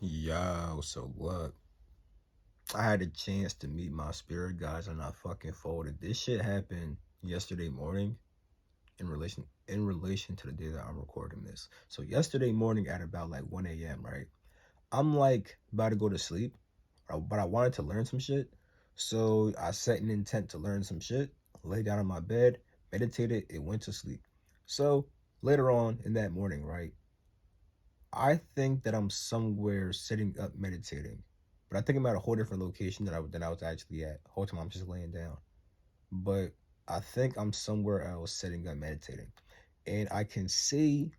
Yo, so look, I had a chance to meet my spirit guides and I fucking folded. This shit happened yesterday morning in relation to the day that I'm recording this. So yesterday morning at about like 1 a.m., right? I'm like about to go to sleep, but I wanted to learn some shit. So I set an intent to learn some shit, lay down in my bed, meditated, and went to sleep. So later on in that morning, right? I think that I'm somewhere sitting up meditating, but I think I'm at a whole different location than I was actually at. The whole time I'm just laying down, but I think I'm somewhere else sitting up meditating, and I can see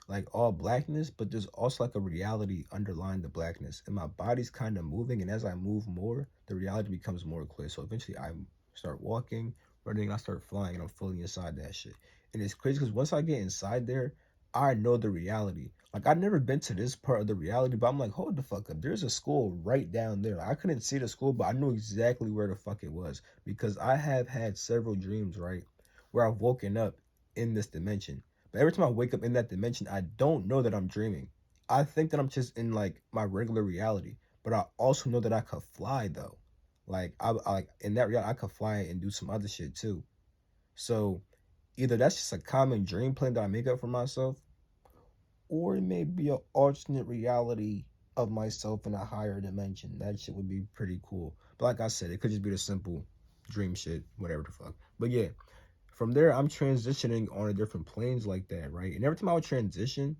like all blackness, but there's also like a reality underlying the blackness, and my body's kind of moving, and as I move more, the reality becomes more clear. So eventually, I start walking, running, I start flying, and I'm fully inside that shit. And it's crazy because once I get inside there, I know the reality. Like I've never been to this part of the reality, but I'm like, hold the fuck up. There's a school right down there. Like, I couldn't see the school, but I knew exactly where the fuck it was because I have had several dreams, right, where I've woken up in this dimension, but every time I wake up in that dimension, I don't know that I'm dreaming. I think that I'm just in like my regular reality, but I also know that I could fly though. Like I like in that reality, I could fly and do some other shit too. So either that's just a common dream plan that I make up for myself, or it may be an alternate reality of myself in a higher dimension. That shit would be pretty cool. But like I said, it could just be the simple dream shit, whatever the fuck. But yeah, from there, I'm transitioning on a different planes like that, right? And every time I would transition,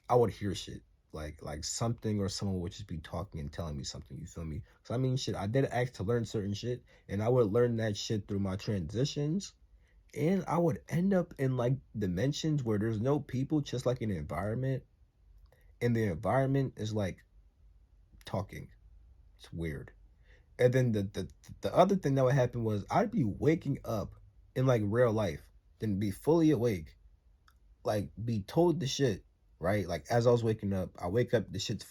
I would hear shit like something or someone would just be talking and telling me something. You feel me? So I mean, shit, I did ask to learn certain shit, and I would learn that shit through my transitions, and I would end up in like dimensions where there's no people, just like an environment, and the environment is like talking. It's weird. And then the other thing that would happen was I'd be waking up in like real life, then be fully awake, like be told the shit, right? Like as I was waking up, I wake up, the shit's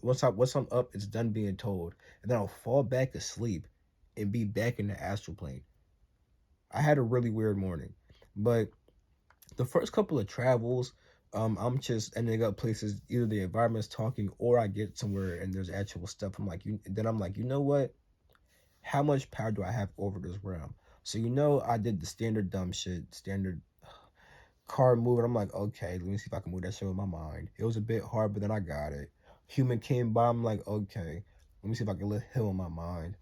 once I'm up, it's done being told, and then I'll fall back asleep and be back in the astral plane. I had a really weird morning, but the first couple of travels, I'm just ending up places either the environment's talking or I get somewhere and there's actual stuff. I'm like, you know what? How much power do I have over this realm? So I did the standard dumb shit, standard car moving. I'm like, okay, let me see if I can move that shit with my mind. It was a bit hard, but then I got it. Human came by. I'm like, okay, let me see if I can lift him in my mind.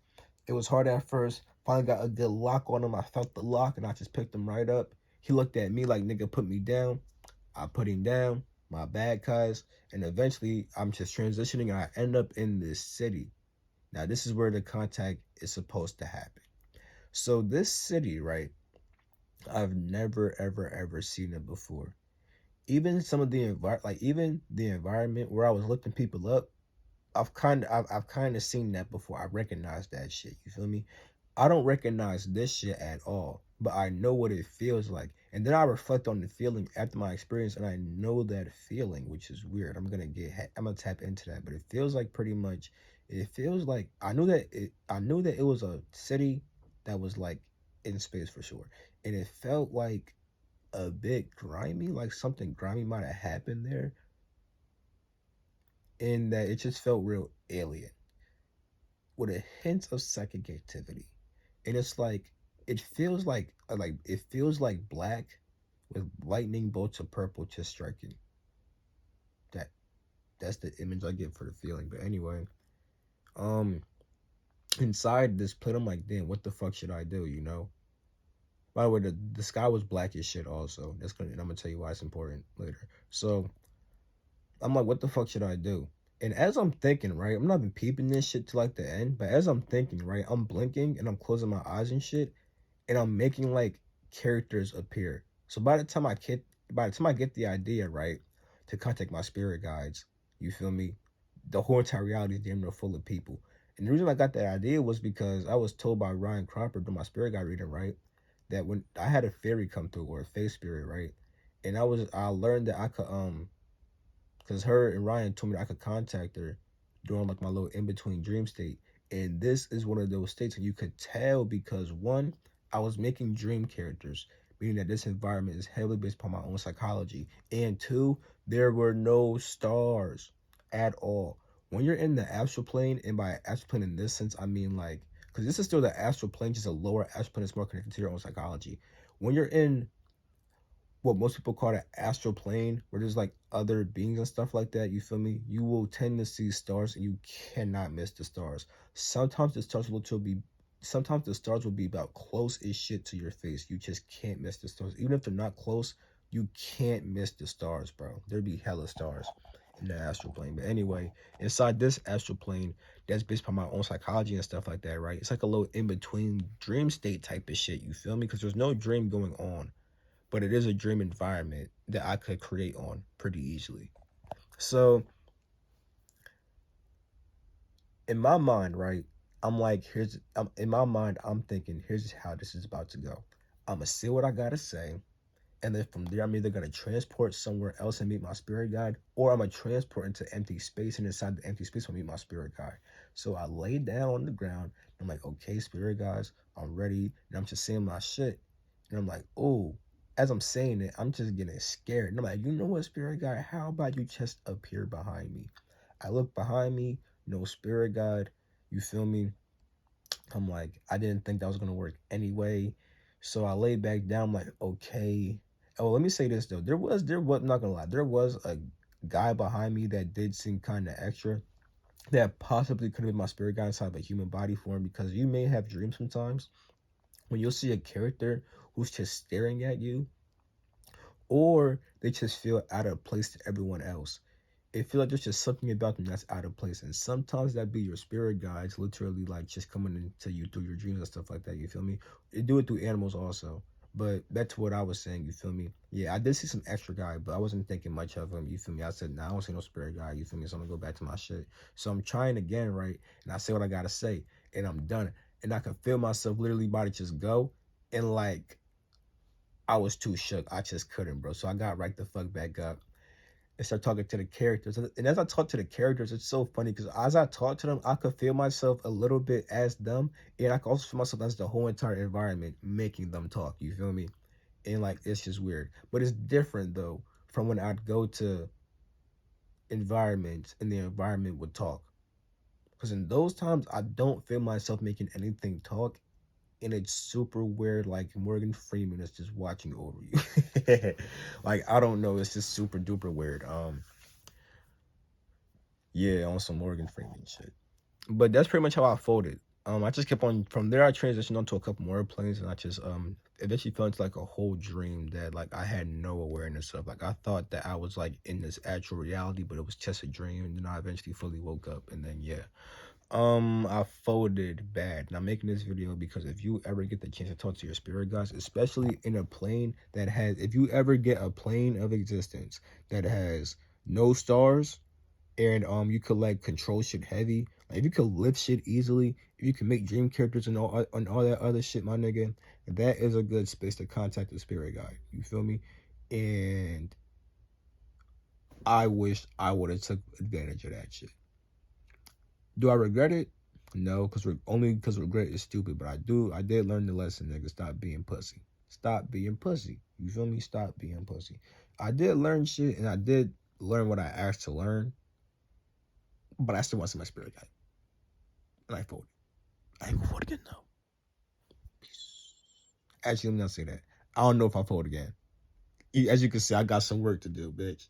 It was hard at first. Finally got a good lock on him. I felt the lock and I just picked him right up. He looked at me like, nigga, put me down. I put him down. My bad, cuz. And eventually, I'm just transitioning and I end up in this city. Now, this is where the contact is supposed to happen. So, this city, right? I've never, ever, ever seen it before. Even some of even the environment where I was lifting people up, I've kind of seen that before. I recognize that shit. You feel me? I don't recognize this shit at all, but I know what it feels like. And then I reflect on the feeling after my experience, and I know that feeling, which is weird. I'm gonna tap into that, but it feels like pretty much. It feels like I knew that it was a city that was like in space for sure, and it felt like a bit grimy, like something grimy might have happened there, in that it just felt real alien with a hint of psychic activity. And it's like it feels like black with lightning bolts of purple just striking. That that's the image I get for the feeling. But anyway, um inside this pit, I'm like, damn, what the fuck should I do, you know? By the way, the sky was black as shit also. And I'm gonna tell you why it's important later. So I'm like, what the fuck should I do? And as I'm thinking, right, I'm not even peeping this shit to like the end, but as I'm thinking, right, I'm blinking and I'm closing my eyes and shit, and I'm making like characters appear. So by the time I get the idea, right, to contact my spirit guides, you feel me? The whole entire reality is damn near full of people. And the reason I got that idea was because I was told by Ryan Cropper during my spirit guide reading, right, that when I had a fairy come through or a face spirit, right, and I learned that I could because her and Ryan told me that I could contact her during like my little in between dream state. And this is one of those states and you could tell because one, I was making dream characters, meaning that this environment is heavily based upon my own psychology. And two, there were no stars. at all. When you're in the astral plane, and by astral plane in this sense, I mean like, because this is still the astral plane, just a lower astral plane that's more connected to your own psychology. When you're in what most people call the astral plane, where there's like other beings and stuff like that, you feel me? You will tend to see stars and you cannot miss the stars. Sometimes the stars will be sometimes the stars will be about close as shit to your face. You just can't miss the stars. Even if they're not close, you can't miss the stars, bro. There'd be hella stars in the astral plane. But anyway, inside this astral plane, that's based upon my own psychology and stuff like that, right? It's like a little in-between dream state type of shit, you feel me? Because there's no dream going on, but it is a dream environment that I could create on pretty easily. So in my mind, right, I'm like, in my mind, I'm thinking, here's how this is about to go. I'm gonna say what I gotta say, and then from there, I'm either gonna transport somewhere else and meet my spirit guide, or I'm gonna transport into empty space, and inside the empty space, I'll meet my spirit guide. So I lay down on the ground. I'm like, okay, spirit guides, I'm ready, and I'm just saying my shit, and I'm like, oh. As I'm saying it, I'm just getting scared. And I'm like, you know what, spirit guide? How about you just appear behind me? I look behind me, no spirit guide. You feel me? I'm like, I didn't think that was gonna work anyway. So I laid back down, I'm like, okay. Oh, let me say this though. There was not gonna lie, there was a guy behind me that did seem kind of extra. That possibly could have been my spirit guide inside of a human body form, because you may have dreams sometimes when you'll see a character who's just staring at you, or they just feel out of place to everyone else. It feel like there's just something about them that's out of place, and sometimes that be your spirit guides, literally like just coming into you through your dreams and stuff like that. You feel me? They do it through animals also, but that's what I was saying. You feel me? Yeah, I did see some extra guy, but I wasn't thinking much of him. You feel me? I said, nah, I don't see no spirit guy. You feel me? So I'm gonna go back to my shit. So I'm trying again, right? And I say what I gotta say, and I'm done. And I can feel myself literally about to just go, and like I was too shook. I just couldn't, bro. So I got right the fuck back up and start talking to the characters. And as I talk to the characters, it's so funny because as I talk to them, I could feel myself a little bit as them, and I can also feel myself as the whole entire environment making them talk. You feel me? And like it's just weird, but it's different though from when I'd go to environments and the environment would talk. Because in those times, I don't feel myself making anything talk, and it's super weird. Like Morgan Freeman is just watching over you. Like I don't know, it's just super duper weird. Yeah, on some Morgan Freeman shit. But that's pretty much how I folded. I just kept on from there. I transitioned onto a couple more planes, and I just eventually fell into like a whole dream that like I had no awareness of. Like I thought that I was like in this actual reality, but it was just a dream. And then I eventually fully woke up, and then yeah, I folded bad. And I'm making this video because if you ever get the chance to talk to your spirit guides, especially in a plane that has, if you ever get a plane of existence that has no stars, and you could like control shit heavy, like if you could lift shit easily, if you can make dream characters and all that other shit, my nigga, that is a good space to contact the spirit guide. You feel me? And I wish I would have took advantage of that shit. Do I regret it? No, because only because regret is stupid. But I did learn the lesson, nigga. Stop being pussy. Stop being pussy. You feel me? Stop being pussy. I did learn shit, and I did learn what I asked to learn, but I still want to see my spirit guide. And I folded. I ain't gonna fold again though. Peace. Actually, let me not say that. I don't know if I fold again. As you can see, I got some work to do, bitch.